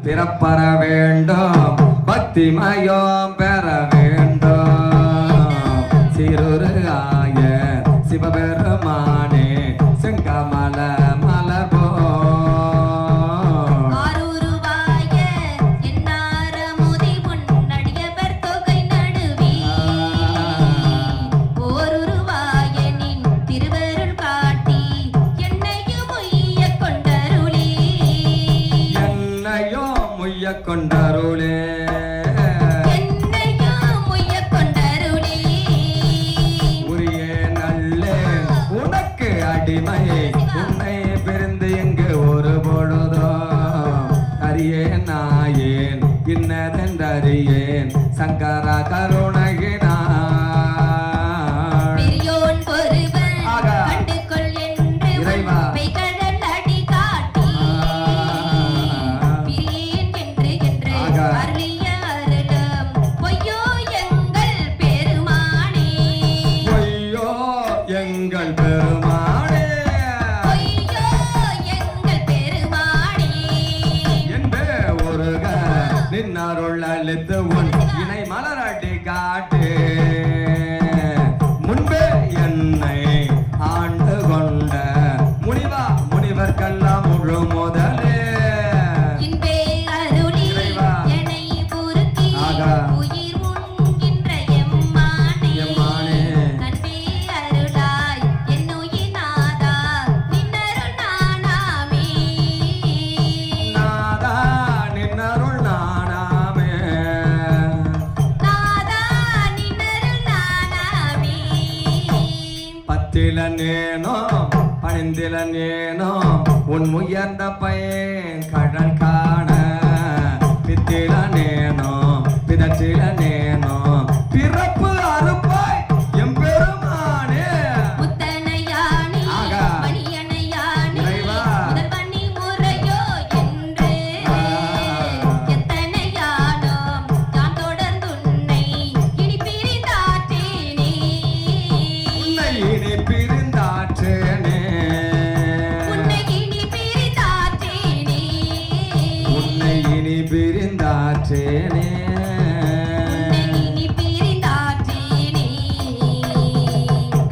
பிறப்பற வேண்டும் பக்திமயம் பெற வேண்டும் சிறுரு ஆய சிவபெருமானே செங்கமல மலர் கொண்டருளே உரிய நல்ல உனக்கு அடிமை உன்னை பிரிந்து எங்கு ஒரு பொழுதோ அறியேன் நாயேன் இன்னதென்றறியேன் சங்கர கருணகினான் இறைவா எங்கள் பெருமானே என்பே ஒருக நின்னருள் அளித்து உன் இணை மலராட்டி காட்டு முன்பே என்னை ஆண்டு கொண்ட முனிவா முனிவர்க்கெல்லாம் முழு முதலே நேனோ பணிந்தில நேனோ உன் உயர்ந்த பயன் கடன் காண பித்தில நேனோ பிதற்றில நேனோ பிறப்பு அறுப்பாய் எம்பெருமானே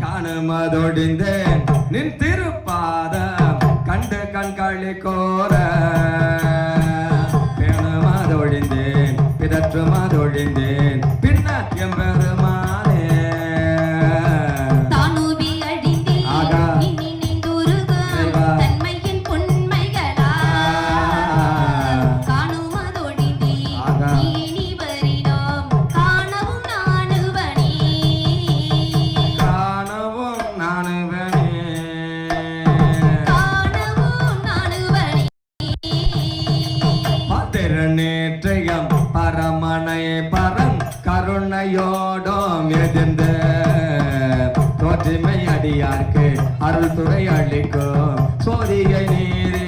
காணுமதொடிந்தேன் நின் திருப்பாதம் கண்டு கண்களி கோர பேணுமதொழிந்தேன் பிதற்றுமதொழிந்தேன் பின்னர் எம்பெருமானே நேற்றையம் பரமனை பரம் கருணையோடும் எதிர்ந்த தோற்றிமை அடியார்க்கு அருள் துறை அளிக்கும் சோதிகை நீர்